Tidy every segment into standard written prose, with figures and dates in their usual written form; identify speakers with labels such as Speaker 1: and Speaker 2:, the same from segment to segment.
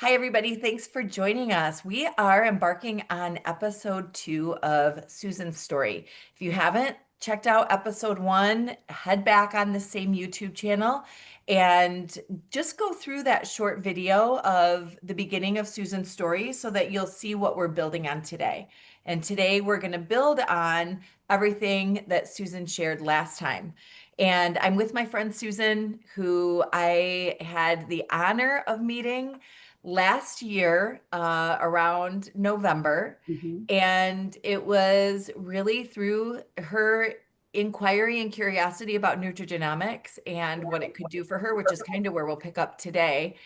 Speaker 1: Hi, everybody. Thanks for joining us. We are embarking on episode 2 of Susan's story. If you haven't checked out episode 1, head back on the same YouTube channel and just go through that short video of the beginning of Susan's story so that you'll see what we're building on today. And today we're going to build on everything that Susan shared last time. And I'm with my friend Susan, who I had the honor of meeting last year around November.
Speaker 2: Mhm.
Speaker 1: And it was really through her inquiry and curiosity about nutrigenomics and what it could do for her, which is kind of where we'll pick up today.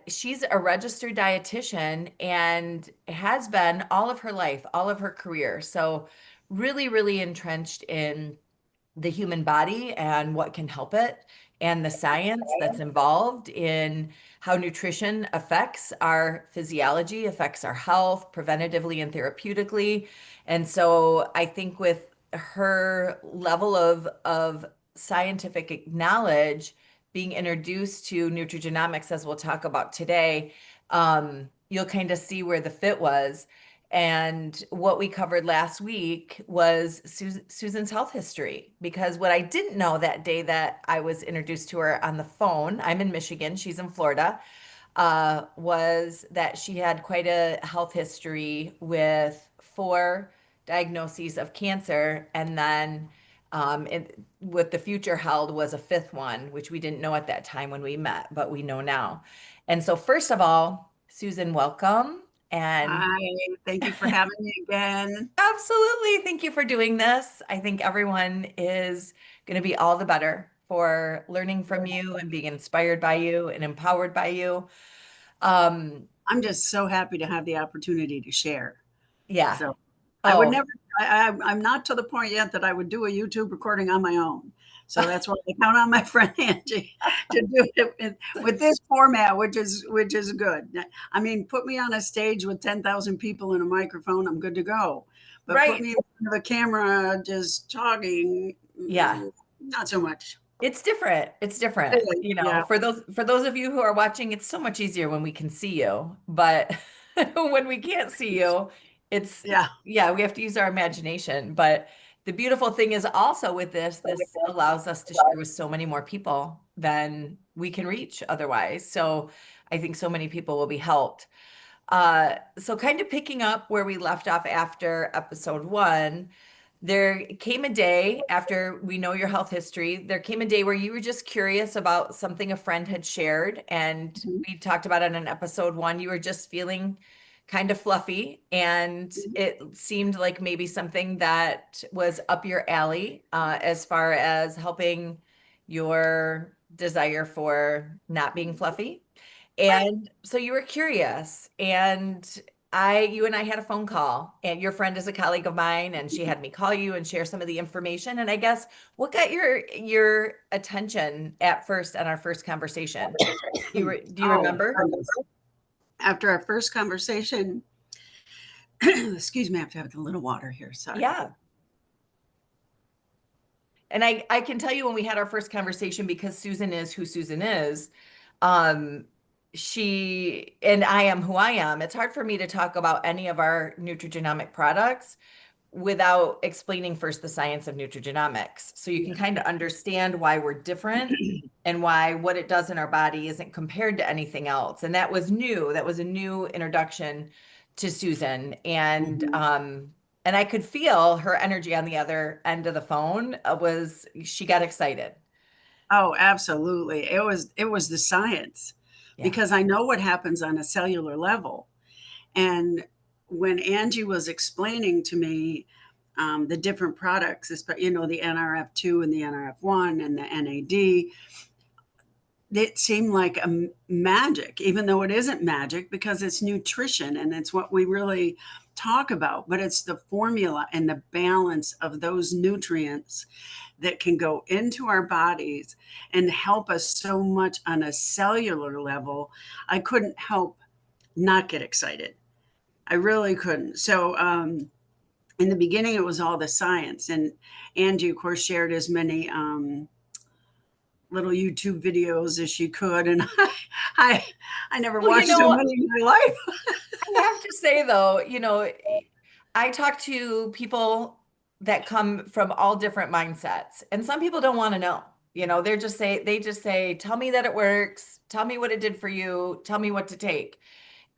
Speaker 1: She's a registered dietitian and has been all of her life, all of her career. So, really, really entrenched in the human body and what can help it, and the science that's involved in how nutrition affects our physiology, affects our health, preventatively and therapeutically. And so I think with her level of scientific knowledge, being introduced to nutrigenomics, as we'll talk about today, you'll kind of see where the fit was. And what we covered last week was Susan's health history. Because what I didn't know that day that I was introduced to her on the phone, I'm in Michigan, she's in Florida, was that she had quite a health history with 4 diagnoses of cancer. And then what the future held was a 5th one, which we didn't know at that time when we met, but we know now. And so, first of all, Susan, welcome. And
Speaker 2: Hi, thank you for having me again.
Speaker 1: absolutely. Thank you for doing this. I think everyone is going to be all the better for learning from you and being inspired by you and empowered by you. Um,
Speaker 2: I'm just so happy to have the opportunity to share.
Speaker 1: yeah.
Speaker 2: So I would
Speaker 1: Oh,
Speaker 2: never, I'm not to the point yet that I would do a YouTube recording on my own. So that's why I count on my friend Angie to do it with this format, which is good. I mean, put me on a stage with 10,000 people and a microphone, I'm good to go. But put
Speaker 1: right.
Speaker 2: me in front of a camera just talking,
Speaker 1: Yeah.
Speaker 2: not so much.
Speaker 1: It's different. It's different.
Speaker 2: Really,
Speaker 1: You know,
Speaker 2: yeah,
Speaker 1: for those of you who are watching, it's so much easier when we can see you. But when we can't see you, it's
Speaker 2: yeah.
Speaker 1: yeah, we have to use our imagination. But the beautiful thing is also with this allows us to share with so many more people than we can reach otherwise. So I think so many people will be helped. So kind of picking up where we left off after episode 1, there came a day after we know your health history, there came a day where you were just curious about something a friend had shared, and
Speaker 2: Mhm,
Speaker 1: we talked about it in episode 1. You were just feeling kind of fluffy, and
Speaker 2: mhm.
Speaker 1: it seemed like maybe something that was up your alley, as far as helping your desire for not being fluffy.
Speaker 2: Right.
Speaker 1: And so you were curious, and you and I had a phone call, and your friend is a colleague of mine, and she had me call you and share some of the information. And I guess what got your attention at first on our first conversation? Do you
Speaker 2: Oh,
Speaker 1: remember?
Speaker 2: goodness. After our first conversation, excuse me, I have to have a little water here. Sorry.
Speaker 1: Yeah. And I can tell you when we had our first conversation, because Susan is who Susan is, um, she and I am who I am. It's hard for me to talk about any of our nutrigenomic products without explaining first the science of nutrigenomics. So you can kind of understand why we're different and why what it does in our body isn't compared to anything else. And that was new. That was a new introduction to Susan.
Speaker 2: Mhm.
Speaker 1: And I could feel her energy on the other end of the phone, was she got excited.
Speaker 2: Oh, absolutely. It was the science
Speaker 1: Yeah.
Speaker 2: because I know what happens on a cellular level. And when Angie was explaining to me the different products, the NRF2 and the NRF1 and the NAD, it seemed like a magic, even though it isn't magic because it's nutrition and it's what we really talk about. But it's the formula and the balance of those nutrients that can go into our bodies and help us so much on a cellular level. I couldn't help not get excited. I really couldn't. So, in the beginning, it was all the science. And Angie, of course, shared as many little YouTube videos as she could, and I, I never
Speaker 1: Well,
Speaker 2: watched so many in my life.
Speaker 1: I have to say though, I talk to people that come from all different mindsets, and some people don't want to know. They just say, "Tell me that it works. Tell me what it did for you. Tell me what to take."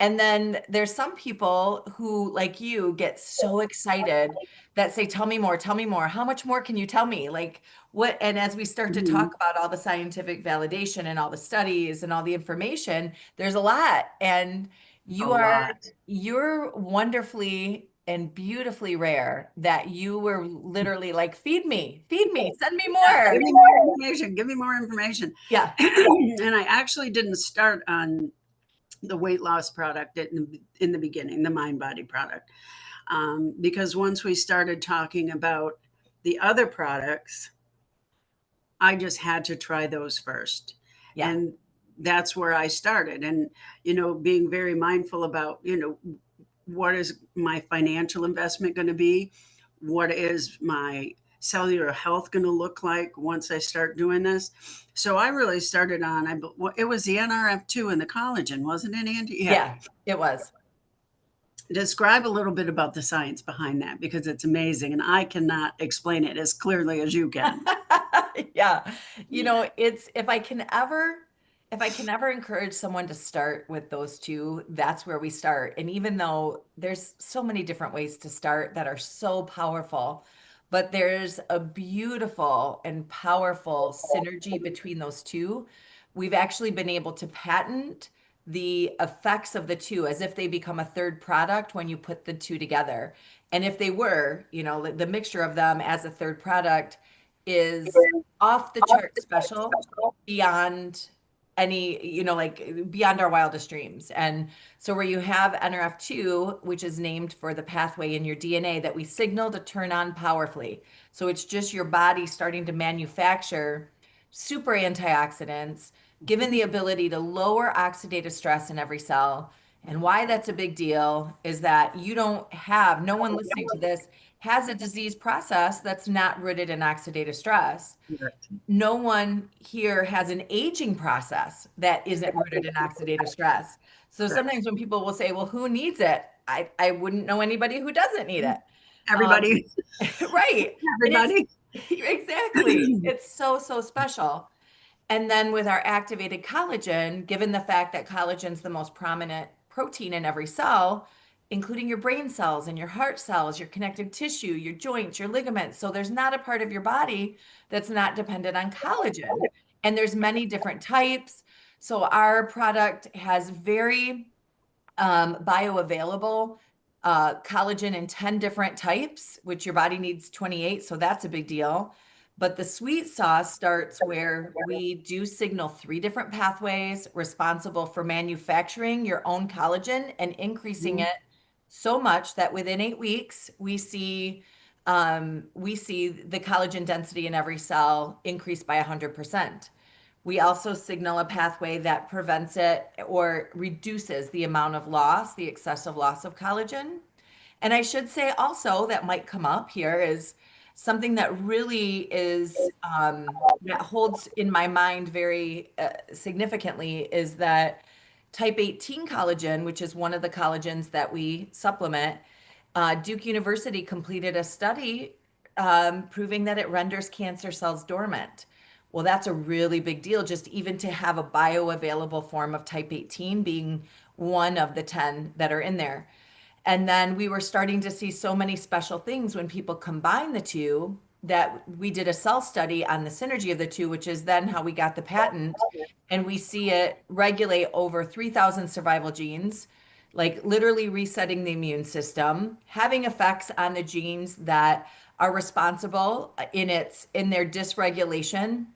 Speaker 1: And then there's some people who, like you, get so excited that say, "Tell me more, tell me more. How much more can you tell me?" Like what? And as we start to talk
Speaker 2: Mhm.
Speaker 1: about all the scientific validation and all the studies and all the information, there's a lot. And
Speaker 2: A
Speaker 1: you are,
Speaker 2: lot.
Speaker 1: you're wonderfully and beautifully rare that you were literally like, feed me, send me
Speaker 2: Yeah,
Speaker 1: more.
Speaker 2: give me more information. Give me more information.
Speaker 1: Yeah,
Speaker 2: And I actually didn't start on the weight loss product in the beginning, the mind body product, because once we started talking about the other products, I just had to try those first.
Speaker 1: yeah,
Speaker 2: And that's where I started. And, being very mindful about, what is my financial investment going to be? What is my cellular health going to look like once I start doing this? So I really started on, it was the NRF2 and the collagen, wasn't it, Angie? Yeah.
Speaker 1: yeah, it was.
Speaker 2: Describe a little bit about the science behind that because it's amazing and I cannot explain it as clearly as you can.
Speaker 1: Yeah. It's if I can ever encourage someone to start with those two, that's where we start. And even though there's so many different ways to start that are so powerful, but there's a beautiful and powerful synergy between those two. We've actually been able to patent the effects of the two as if they become a third product when you put the two together. And if they were, the mixture of them as a third product is off the chart special beyond like beyond our wildest dreams. And so where you have NRF2, which is named for the pathway in your DNA that we signal to turn on powerfully. So it's just your body starting to manufacture super antioxidants, given the ability to lower oxidative stress in every cell. And why that's a big deal is that no one listening to this has a disease process that's not rooted in oxidative stress.
Speaker 2: Correct.
Speaker 1: No one here has an aging process that isn't rooted in oxidative stress. So
Speaker 2: Correct.
Speaker 1: sometimes when people will say, well, who needs it? I wouldn't know anybody who doesn't need it. Um,
Speaker 2: Everybody,
Speaker 1: right. And it's
Speaker 2: everybody.
Speaker 1: exactly, it's so, so special. And then with our activated collagen, given the fact that collagen's the most prominent protein in every cell, including your brain cells and your heart cells, your connective tissue, your joints, your ligaments. So there's not a part of your body that's not dependent on collagen. And there's many different types. So our product has very bioavailable collagen in 10 different types, which your body needs 28. So that's a big deal. But the sweet sauce starts where we do signal three different pathways responsible for manufacturing your own collagen and increasing
Speaker 2: Mhm.
Speaker 1: it so much that within 8 weeks we see the collagen density in every cell increase by 100%. We also signal a pathway that prevents it or reduces the amount of loss, the excessive loss of collagen. And I should say also that might come up here is something that really that holds in my mind very significantly is that type 18 collagen, which is one of the collagens that we supplement, Duke University completed a study proving that it renders cancer cells dormant. Well, that's a really big deal, just even to have a bioavailable form of type 18 being one of the 10 that are in there. And then we were starting to see so many special things when people combine the two that we did a cell study on the synergy of the two, which is then how we got the patent. And we see it regulate over 3,000 survival genes, like literally resetting the immune system, having effects on the genes that are responsible in their dysregulation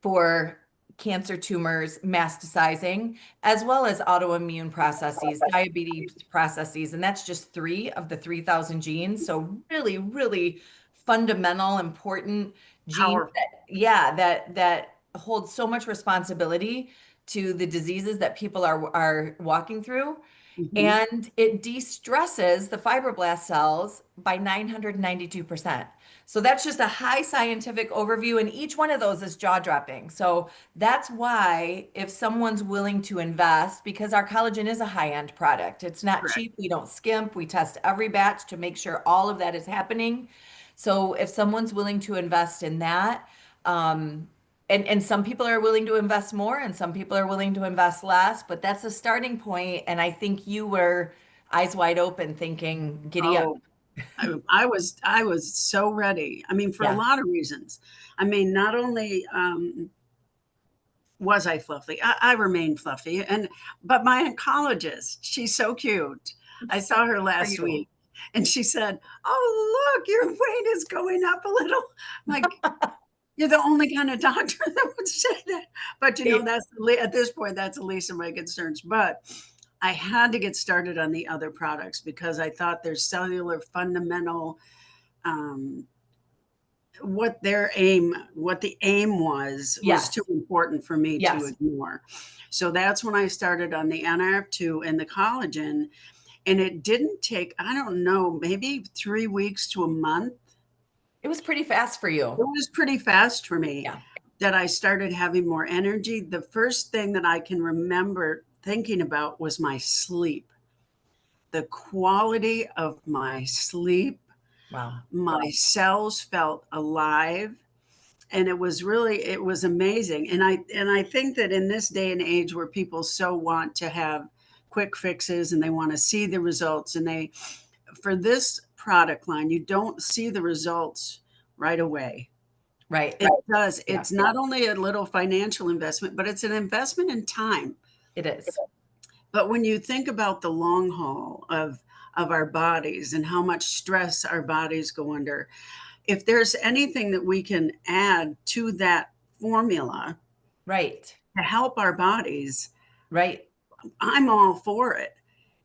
Speaker 1: for cancer tumors metastasizing, as well as autoimmune processes, diabetes processes, and that's just three of the 3,000 genes. So really, really fundamental, important genes that,
Speaker 2: Powerful.
Speaker 1: yeah, that hold so much responsibility to the diseases that people are walking through.
Speaker 2: Hmm.
Speaker 1: and it de-stresses the fibroblast cells by 992%. So that's just a high scientific overview, and each one of those is jaw-dropping. So that's why if someone's willing to invest, because our collagen is a high-end product, it's not
Speaker 2: Correct.
Speaker 1: cheap, we don't skimp, we test every batch to make sure all of that is happening. So if someone's willing to invest in that, um, and some people are willing to invest more and some people are willing to invest less, but that's a starting point. And I think you were eyes wide open thinking, giddy up.
Speaker 2: Oh, I was so ready. I mean, for a
Speaker 1: Yeah.
Speaker 2: lot of reasons. I mean, not only was I fluffy, I remain fluffy, and but my oncologist, she's so cute. I saw her
Speaker 1: For
Speaker 2: last
Speaker 1: you.
Speaker 2: week, and she said, "Oh, look, your weight is going up a little." I'm like, you're the only kind of doctor that would say that. But that's at this point, that's the least of my concerns. But I had to get started on the other products because I thought their cellular fundamental, um, what the aim was too
Speaker 1: Yes.
Speaker 2: important for me to
Speaker 1: Yes.
Speaker 2: ignore. So that's when I started on the NRF2 and the collagen. And it didn't take, I don't know, maybe 3 weeks to a month.
Speaker 1: It was pretty fast for
Speaker 2: It
Speaker 1: you.
Speaker 2: was pretty fast for me
Speaker 1: Yeah.
Speaker 2: that I started having more energy. The first thing that I can remember thinking about was my sleep, the quality of my sleep.
Speaker 1: Wow.
Speaker 2: My cells felt alive, and it was amazing. And I think that in this day and age where people so want to have quick fixes and they want to see the results, and they for this product line, you don't see the results right away.
Speaker 1: Right.
Speaker 2: It does.
Speaker 1: Yeah,
Speaker 2: It's not only a little financial investment, but it's an investment in time.
Speaker 1: it is.
Speaker 2: But when you think about the long haul of our bodies and how much stress our bodies go under, if there's anything that we can add to that formula
Speaker 1: Right.
Speaker 2: to help our bodies,
Speaker 1: Right.
Speaker 2: I'm all for it.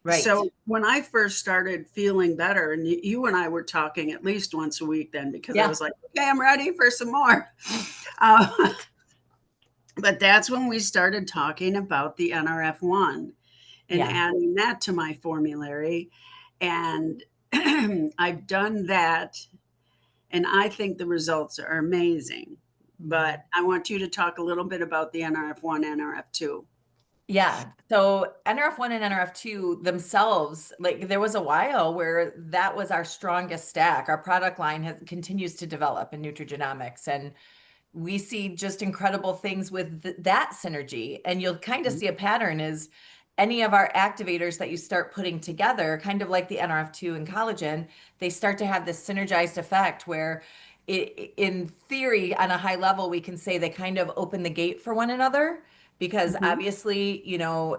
Speaker 1: Right.
Speaker 2: So when I first started feeling better, and you and I were talking at least once a week then, because I
Speaker 1: Yeah.
Speaker 2: was like, okay, I'm ready for some more. Uh, but that's when we started talking about the NRF1 and
Speaker 1: Yeah.
Speaker 2: adding that to my formulary. And I've done that, and I think the results are amazing.
Speaker 1: Mhm.
Speaker 2: But I want you to talk a little bit about the NRF1, NRF2.
Speaker 1: Yeah. So NRF1 and NRF2 themselves, like there was a while where that was our strongest stack. Our product line continues to develop in nutrigenomics, and we see just incredible things with that synergy. And you'll kind of
Speaker 2: Mhm.
Speaker 1: see a pattern is any of our activators that you start putting together, kind of like the NRF2 and collagen, they start to have this synergized effect where in theory, on a high level, we can say they kind of open the gate for one another. Because
Speaker 2: Mhm.
Speaker 1: obviously,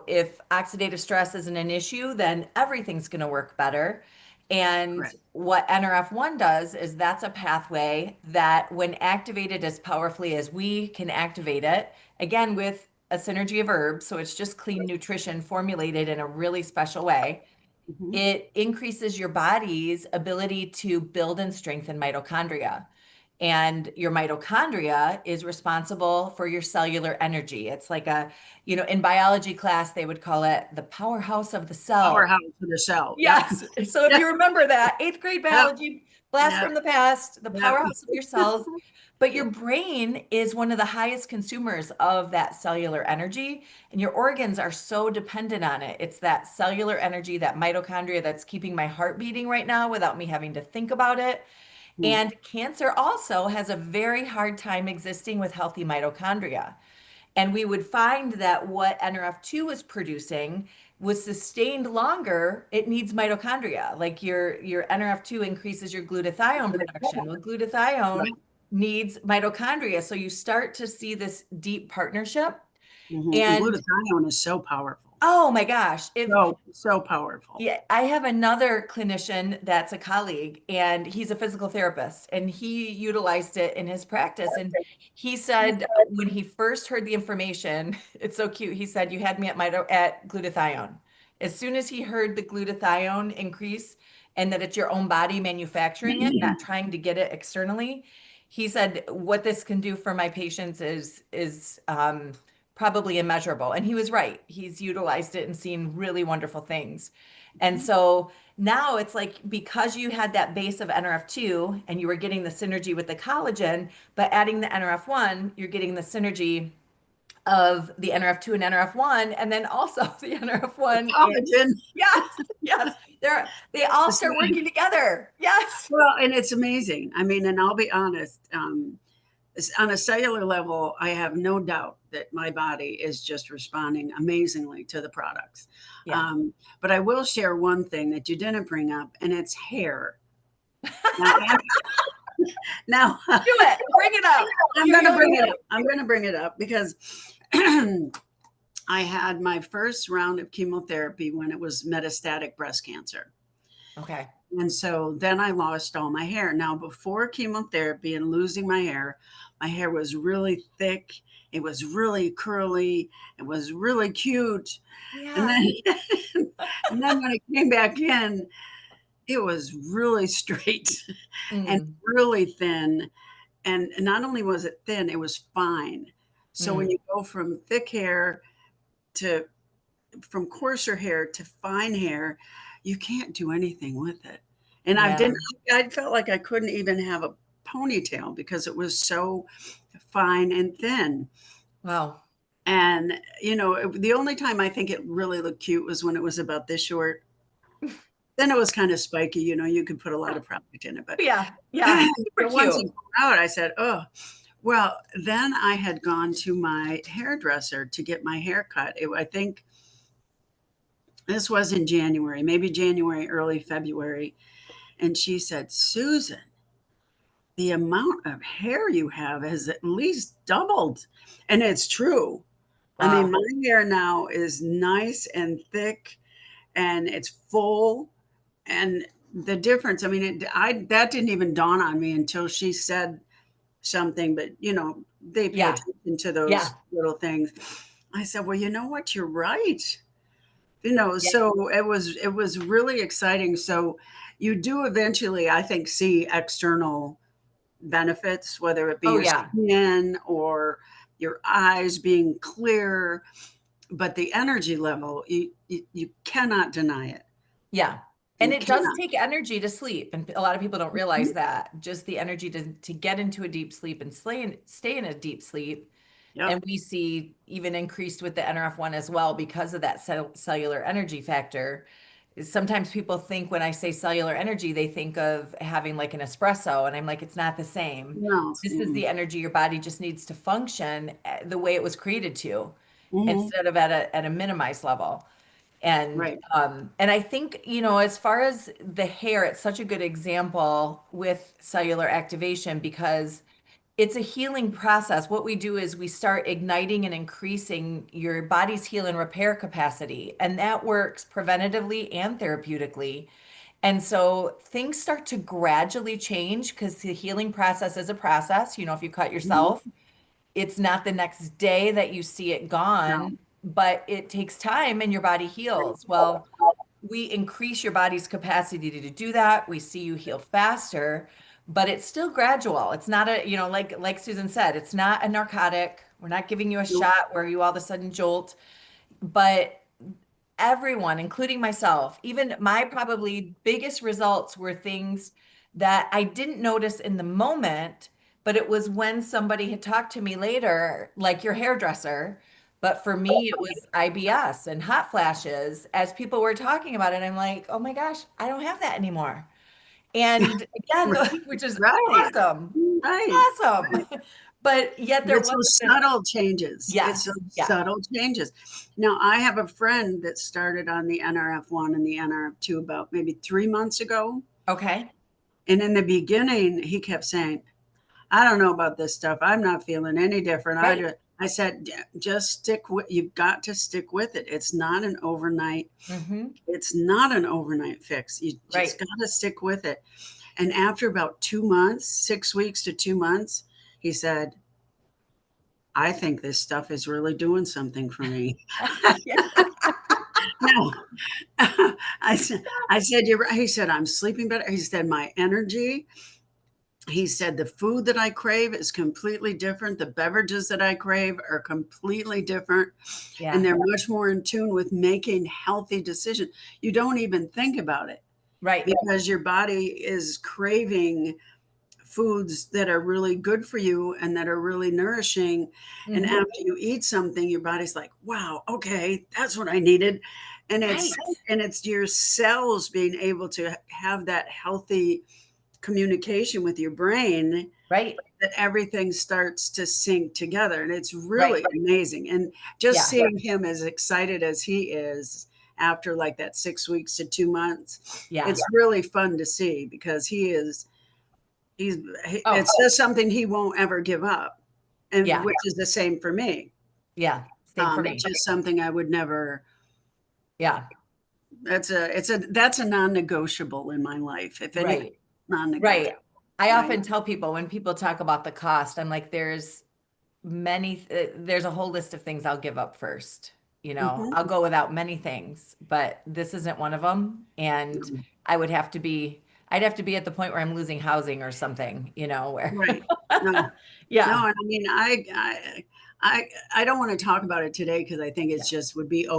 Speaker 1: if oxidative stress isn't an issue, then everything's going to work better. And
Speaker 2: Correct.
Speaker 1: what NRF1 does is that's a pathway that, when activated as powerfully as we can activate it, again, with a synergy of herbs, so it's just clean nutrition formulated in a really special way,
Speaker 2: Mhm.
Speaker 1: it increases your body's ability to build and strengthen mitochondria. And your mitochondria is responsible for your cellular energy. It's like in biology class, they would call it the powerhouse of the cell.
Speaker 2: Powerhouse for the cell. Yep.
Speaker 1: Yes. So if
Speaker 2: Yep.
Speaker 1: you remember that, eighth grade
Speaker 2: Yep.
Speaker 1: biology, blast
Speaker 2: Yep.
Speaker 1: from the past, the
Speaker 2: Yep.
Speaker 1: powerhouse of your cells. But your brain is one of the highest consumers of that cellular energy, and your organs are so dependent on it. It's that cellular energy, that mitochondria that's keeping my heart beating right now without me having to think about it.
Speaker 2: Mm.
Speaker 1: And cancer also has a very hard time existing with healthy mitochondria. And we would find that what NRF2 was producing was sustained longer. It needs mitochondria. Like your NRF2 increases your glutathione production. Well, glutathione
Speaker 2: Right.
Speaker 1: needs mitochondria. So you start to see this deep partnership.
Speaker 2: Mhm. And
Speaker 1: And
Speaker 2: glutathione is so powerful.
Speaker 1: oh my gosh, if
Speaker 2: So powerful.
Speaker 1: yeah, I have another clinician that's a colleague, and he's a physical therapist, and he utilized it in his practice. And he said when he first heard the information, it's so cute. He said, "You had me at glutathione." As soon as he heard the glutathione increase and that it's your own body manufacturing it, not trying to get it externally, he said, "What this can do for my patients is probably immeasurable. And he was right. He's utilized it and seen really wonderful things. And so now it's like because you had that base of NRF2 and you were getting the synergy with the collagen, but adding the NRF1, you're getting the synergy of the NRF2 and NRF1, and then also the NRF1 and
Speaker 2: Collagen.
Speaker 1: yes, yes, they all start working together. Yes.
Speaker 2: Well, and it's amazing. I mean, and I'll be honest, on a cellular level, I have no doubt that my body is just responding amazingly to the products.
Speaker 1: Yeah.
Speaker 2: But I will share one thing that you didn't bring up, and it's hair. Now, now
Speaker 1: Do it. Bring it up.
Speaker 2: I'm going to bring it up. I'm going to bring it up because I had my first round of chemotherapy when it was metastatic breast cancer.
Speaker 1: Okay.
Speaker 2: And so then I lost all my hair. Now, before chemotherapy and losing my hair was really thick. It was really curly. It was really cute. And
Speaker 1: Yeah.
Speaker 2: then, and then when it came back in, it was really straight and
Speaker 1: Mm,
Speaker 2: really thin. And not only was it thin, it was fine. So when
Speaker 1: mm,
Speaker 2: you go from thick hair to from coarser hair to fine hair, you can't do anything with it. And
Speaker 1: yeah.
Speaker 2: I felt like I couldn't even have a ponytail because it was so fine and thin.
Speaker 1: Wow.
Speaker 2: And, the only time I think it really looked cute was when it was about this short. Then it was kind of spiky, you could put a lot of product in it. But,
Speaker 1: Yeah. Yeah. Super
Speaker 2: but once
Speaker 1: cute.
Speaker 2: it grew out, I said, oh, well, then I had gone to my hairdresser to get my hair cut. I think this was in January, maybe January, early February. And she said, Susan, the amount of hair you have has at least doubled. And it's true. I mean,
Speaker 1: Wow.
Speaker 2: my hair now is nice and thick and it's full. And the difference, I mean, that didn't even dawn on me until she said something, but they pay
Speaker 1: Yeah.
Speaker 2: attention to
Speaker 1: Yeah.
Speaker 2: those little things. I said, well, you know what? You're right.
Speaker 1: Yeah.
Speaker 2: So it was really exciting. So you do eventually, I think, see external benefits, whether it be
Speaker 1: Oh,
Speaker 2: your
Speaker 1: yeah.
Speaker 2: skin or your eyes being clear, but the energy level, you cannot deny it.
Speaker 1: Yeah. And
Speaker 2: You
Speaker 1: it does
Speaker 2: cannot.
Speaker 1: take energy to sleep. And a lot of people don't realize that. Just the energy to get into a deep sleep and stay in a deep sleep.
Speaker 2: Yep.
Speaker 1: And we see even increased with the NRF1 as well because of that cellular energy factor. Sometimes people think when I say cellular energy, they think of having like an espresso. And I'm like, it's not the same.
Speaker 2: No.
Speaker 1: This is the energy your body just needs to function the way it was created to,
Speaker 2: Mm-hmm.
Speaker 1: instead of at a minimized level.
Speaker 2: Right.
Speaker 1: And I think, as far as the hair, it's such a good example with cellular activation because it's a healing process. What we do is we start igniting and increasing your body's heal and repair capacity, and that works preventatively and therapeutically. And so things start to gradually change because the healing process is a process. If you cut yourself,
Speaker 2: Mm-hmm.
Speaker 1: it's not the next day that you see it
Speaker 2: No.
Speaker 1: gone, but it takes time and your body heals. Well, we increase your body's capacity to do that. We see you heal faster, but it's still gradual. It's not like Susan said, it's not a narcotic. We're not giving you a
Speaker 2: Nope.
Speaker 1: shot where you all of a sudden jolt, but everyone, including myself, even my probably biggest results were things that I didn't notice in the moment, but it was when somebody had talked to me later, like your hairdresser. But for me, it was IBS and hot flashes as people were talking about it. I'm like, oh my gosh, I don't have that anymore. And again, which is
Speaker 2: Right.
Speaker 1: awesome,
Speaker 2: Right.
Speaker 1: awesome. But yet there
Speaker 2: It's
Speaker 1: wasn't
Speaker 2: those
Speaker 1: an,
Speaker 2: subtle changes. It's those
Speaker 1: yes, yeah,
Speaker 2: subtle changes. Now, I have a friend that started on the NRF1 and the NRF2 about maybe 3 months ago.
Speaker 1: okay,
Speaker 2: And in the beginning, he kept saying, I don't know about this stuff. I'm not feeling any different.
Speaker 1: right.
Speaker 2: I said, just stick with, you've got to stick with it.
Speaker 1: Hmm.
Speaker 2: It's not an overnight fix. You just
Speaker 1: Right.
Speaker 2: got to stick with it. And after about 2 months, 6 weeks to 2 months, he said, I think this stuff is really doing something for me.
Speaker 1: Yeah.
Speaker 2: No, I said, you're right. He said, I'm sleeping better. He said, my energy. He said the food that I crave is completely different. The beverages that I crave are completely different. And
Speaker 1: Yeah.
Speaker 2: they're much more in tune with making healthy decisions. You don't even think about it
Speaker 1: Right.
Speaker 2: because your body is craving foods that are really good for you and that are really nourishing. And
Speaker 1: Hmm.
Speaker 2: after you eat something, your body's like, wow, okay, that's what I needed. And it's
Speaker 1: Right.
Speaker 2: and it's your cells being able to have that healthy communication with your brain
Speaker 1: Right.
Speaker 2: that everything starts to sync together. And it's
Speaker 1: Right.
Speaker 2: really amazing. And just
Speaker 1: Yeah.
Speaker 2: seeing him as excited as he is after like that 6 weeks to 2 months,
Speaker 1: Yeah.
Speaker 2: it's really fun to see because he's
Speaker 1: Oh,
Speaker 2: it's just something he won't ever give up. And
Speaker 1: yeah.
Speaker 2: which is the same for me.
Speaker 1: Yeah. Same for
Speaker 2: It's
Speaker 1: me.
Speaker 2: just something I would never
Speaker 1: Yeah.
Speaker 2: that's a non-negotiable in my life. If anything,
Speaker 1: Right.
Speaker 2: non-negotiable,
Speaker 1: Right. I
Speaker 2: right?
Speaker 1: often tell people when people talk about the cost, I'm like, there's a whole list of things I'll give up first.
Speaker 2: Mhm.
Speaker 1: I'll go without many things, but this isn't one of them. And I'd have to be at the point where I'm losing housing or something, where,
Speaker 2: Right. No. No,
Speaker 1: yeah.
Speaker 2: and I mean, I don't want to talk about it today because I think
Speaker 1: Yeah.
Speaker 2: it's just would be
Speaker 1: Hmm.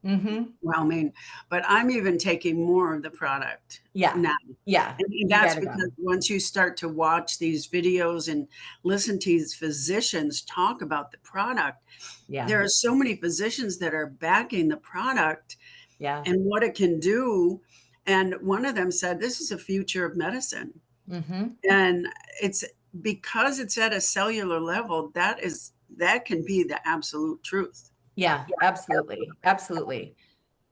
Speaker 2: overwhelming. But I'm even taking more of the product
Speaker 1: Yeah.
Speaker 2: now,
Speaker 1: Yeah.
Speaker 2: and
Speaker 1: You
Speaker 2: that's
Speaker 1: gotta
Speaker 2: because
Speaker 1: go.
Speaker 2: once you start to watch these videos and listen to these physicians talk about the product,
Speaker 1: Yeah.
Speaker 2: there are so many physicians that are backing the product
Speaker 1: Yeah.
Speaker 2: and what it can do. And one of them said, "This is the future of medicine."
Speaker 1: Hmm.
Speaker 2: And it's because it's at a cellular level, that can be the absolute truth.
Speaker 1: Yeah, absolutely. Absolutely.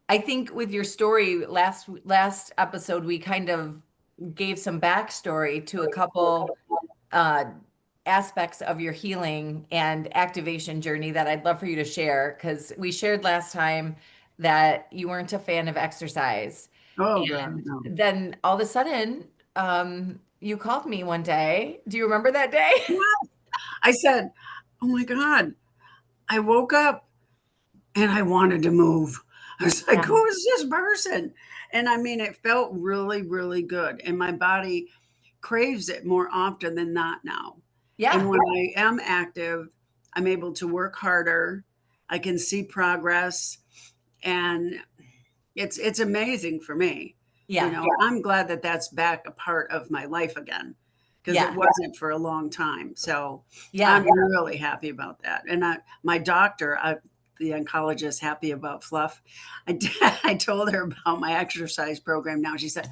Speaker 1: I think with your story last episode, we kind of gave some backstory to a couple uh, aspects of your healing and activation journey that I'd love for you to share because we shared last time that you weren't a fan of exercise.
Speaker 2: Oh God,
Speaker 1: And
Speaker 2: no.
Speaker 1: then all of a sudden, you called me one day. Do you remember that day?
Speaker 2: Yeah. I said, "Oh my God." I woke up and I wanted to move. I was like,
Speaker 1: Yeah.
Speaker 2: "Who is this person?" And I mean, it felt really, really good. And my body craves it more often than not now. And
Speaker 1: Yeah.
Speaker 2: when I am active, I'm able to work harder. I can see progress. And it's amazing for me.
Speaker 1: Yeah.
Speaker 2: I'm glad that that's back a part of my life again because it
Speaker 1: Yeah.
Speaker 2: wasn't for a long time. So I'm
Speaker 1: Yeah.
Speaker 2: really happy about that. And my doctor, the oncologist, happy about fluff. I told her about my exercise program now. She said,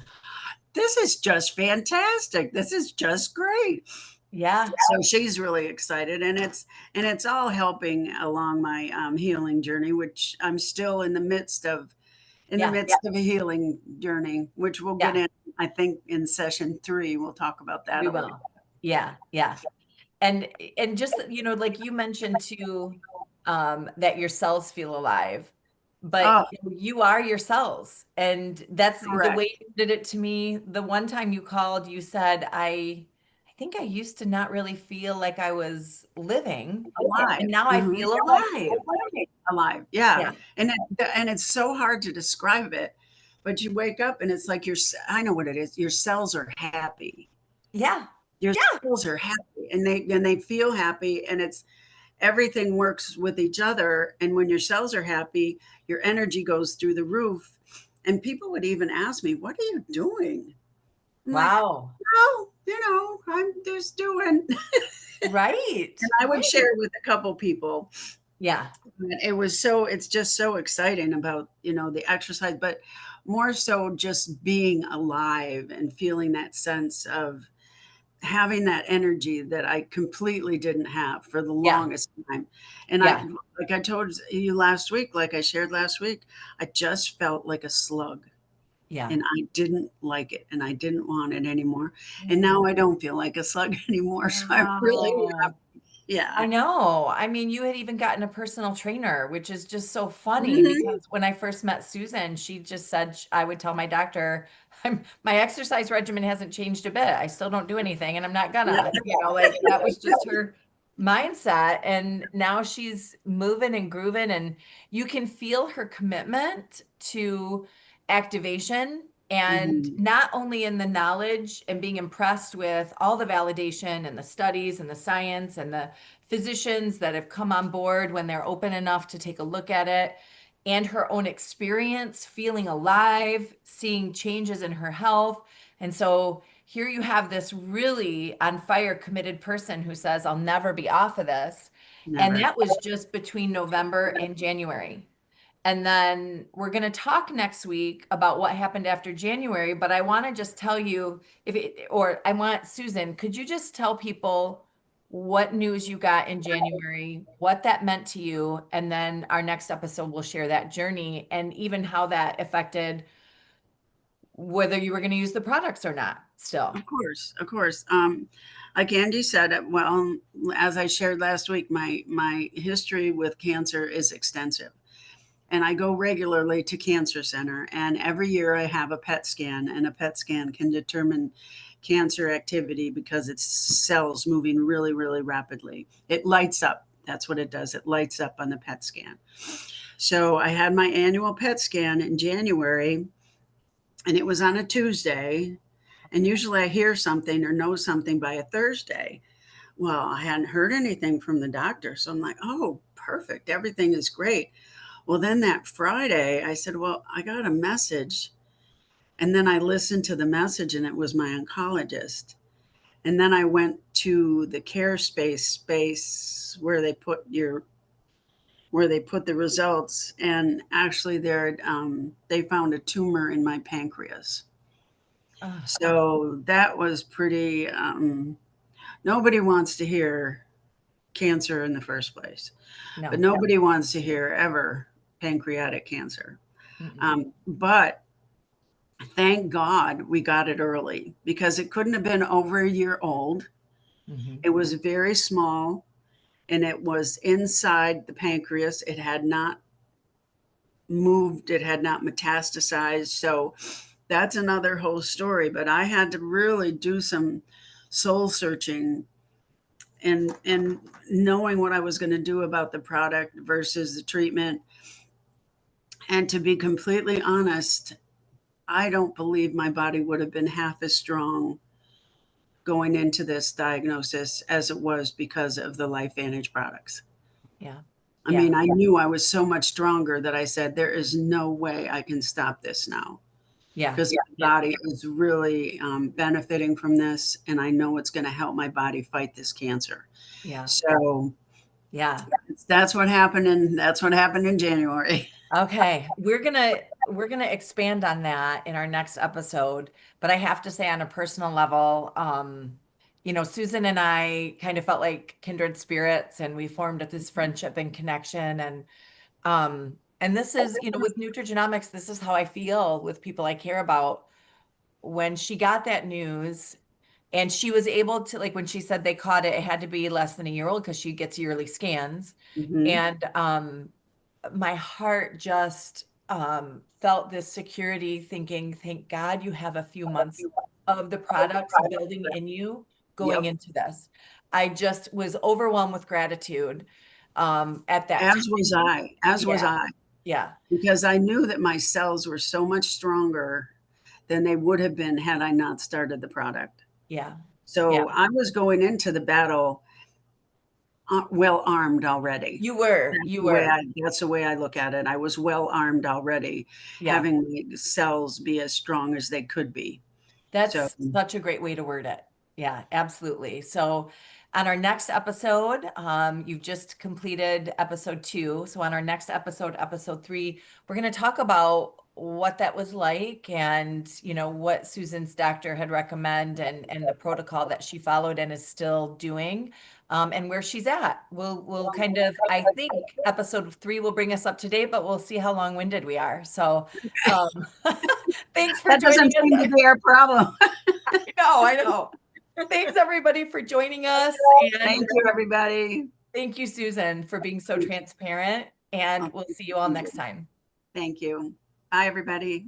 Speaker 2: "This is just fantastic. This is just great."
Speaker 1: Yeah.
Speaker 2: So she's really excited, and it's all helping along my healing journey, which I'm still in the
Speaker 1: Yeah.
Speaker 2: midst of a healing journey, which we'll get
Speaker 1: Yeah.
Speaker 2: in, I think, in session 3. We'll talk about that
Speaker 1: We
Speaker 2: a little.
Speaker 1: will. Yeah. Yeah. And and just like you mentioned too, that your cells feel alive, but
Speaker 2: Oh,
Speaker 1: you are your cells, and that's the way
Speaker 2: correct.
Speaker 1: you did it to me. The one time you called, you said, I think I used to not really feel like I was living, and
Speaker 2: Alive.
Speaker 1: now I
Speaker 2: Mhm.
Speaker 1: feel alive.
Speaker 2: Alive. Yeah.
Speaker 1: Yeah.
Speaker 2: And it's so hard to describe it, but you wake up and it's like I know what it is. Your cells are happy.
Speaker 1: Yeah.
Speaker 2: Your
Speaker 1: Yeah.
Speaker 2: cells are happy and they feel happy, and it's everything works with each other. And when your cells are happy, your energy goes through the roof. And people would even ask me, "What are you doing?" I'm like,
Speaker 1: Wow.
Speaker 2: "Oh, I'm just doing."
Speaker 1: Right.
Speaker 2: And I would
Speaker 1: Right.
Speaker 2: share with a couple people.
Speaker 1: Yeah.
Speaker 2: It's just so exciting about, the exercise, but more so just being alive and feeling that sense of having that energy that I completely didn't have for the
Speaker 1: Yeah.
Speaker 2: longest time. And
Speaker 1: Yeah.
Speaker 2: like I told you last week, like I shared last week, I just felt like a slug
Speaker 1: Yeah.
Speaker 2: and I didn't like it and I didn't want it anymore. And
Speaker 1: Mm.
Speaker 2: now I don't feel like a slug anymore. So I'm really
Speaker 1: Wow.
Speaker 2: yeah.
Speaker 1: I know. I mean, you had even gotten a personal trainer, which is just so funny
Speaker 2: Mhm.
Speaker 1: because when I first met Susan, she just said I would tell my doctor, my exercise regimen hasn't changed a bit. I still don't do anything and I'm not
Speaker 2: Yeah.
Speaker 1: gonna, like that was just her mindset. And now she's moving and grooving, and you can feel her commitment to activation And
Speaker 2: Mhm.
Speaker 1: not only in the knowledge and being impressed with all the validation and the studies and the science and the physicians that have come on board when they're open enough to take a look at it, and her own experience feeling alive, seeing changes in her health. And so here you have this really on fire, committed person who says, I'll never be off of this. And
Speaker 2: Never.
Speaker 1: that was just between November and January. And then we're going to talk next week about what happened after January. But I want to just tell you or I want Susan, could you just tell people what news you got in January, what that meant to you? And then our next episode will share that journey and even how that affected whether you were going to use the products or not still.
Speaker 2: Of course, of course. Like Andy said, well, as I shared last week, my history with cancer is extensive, and I go regularly to cancer center. And every year I have a PET scan, and a PET scan can determine cancer activity because it's cells moving really, really rapidly. It lights up. That's what it does. It lights up on the PET scan. So I had my annual PET scan in January, and it was on a Tuesday. And usually I hear something or know something by a Thursday. Well, I hadn't heard anything from the doctor. So I'm like, oh, perfect. Everything is great. Well, then that Friday, I said, well, I got a message. And then I listened to the message, and it was my oncologist. And then I went to the care space where they put the results, and actually there they found a tumor in my pancreas.
Speaker 1: Ugh,
Speaker 2: So that was pretty. Nobody wants to hear cancer in the first place, but
Speaker 1: no.
Speaker 2: nobody wants to hear ever pancreatic cancer.
Speaker 1: Mm-mm.
Speaker 2: But thank God we got it early because it couldn't have been over a year old.
Speaker 1: Mhm.
Speaker 2: It was very small, and it was inside the pancreas. It had not moved, it had not metastasized. So that's another whole story. But I had to really do some soul searching and knowing what I was going to do about the product versus the treatment. And to be completely honest, I don't believe my body would have been half as strong going into this diagnosis as it was because of the LifeVantage products.
Speaker 1: Yeah.
Speaker 2: I
Speaker 1: Yeah.
Speaker 2: mean, I knew I was so much stronger that I said, there is no way I can stop this now
Speaker 1: Yeah.
Speaker 2: because my body is really benefiting from this. And I know it's going to help my body fight this cancer.
Speaker 1: Yeah.
Speaker 2: So
Speaker 1: Yeah.
Speaker 2: that's what happened in January.
Speaker 1: Okay, we're gonna expand on that in our next episode, but I have to say on a personal level, Susan and I kind of felt like kindred spirits and we formed this friendship and connection and this is, with nutrigenomics, this is how I feel with people I care about. When she got that news and she was able to, like when she said they caught it, it had to be less than a year old because she gets yearly scans.
Speaker 2: Hmm.
Speaker 1: And my heart just felt this security thinking, thank God you have a few months of the products building in you going
Speaker 2: Yep.
Speaker 1: into this. I just was overwhelmed with gratitude at that
Speaker 2: As
Speaker 1: time.
Speaker 2: was I, as was
Speaker 1: Yeah,
Speaker 2: I,
Speaker 1: yeah,
Speaker 2: because I knew that my cells were so much stronger than they would have been had I not started the product.
Speaker 1: yeah, yeah.
Speaker 2: So I was going into the battle well armed already.
Speaker 1: You were, you were.
Speaker 2: That's the way I look at it. I was well armed already,
Speaker 1: Yeah.
Speaker 2: having the cells be as strong as they could be. So
Speaker 1: That's such a great way to word it. Yeah, absolutely. So, on our next episode, you've just completed episode 2. So, on our next episode, episode 3, we're going to talk about what that was like and, what Susan's doctor had recommend and the protocol that she followed and is still doing, and where she's at. We'll kind of, I think episode 3 will bring us up to date, but we'll see how long-winded we are. So, um, thanks for
Speaker 2: that
Speaker 1: joining
Speaker 2: doesn't seem to
Speaker 1: us.
Speaker 2: be our problem.
Speaker 1: I know. Thanks everybody for joining us.
Speaker 2: Thank
Speaker 1: And
Speaker 2: you, everybody.
Speaker 1: thank you, Susan, for being so transparent. And
Speaker 2: Oh,
Speaker 1: we'll see you all next time.
Speaker 2: thank you. Bye, everybody.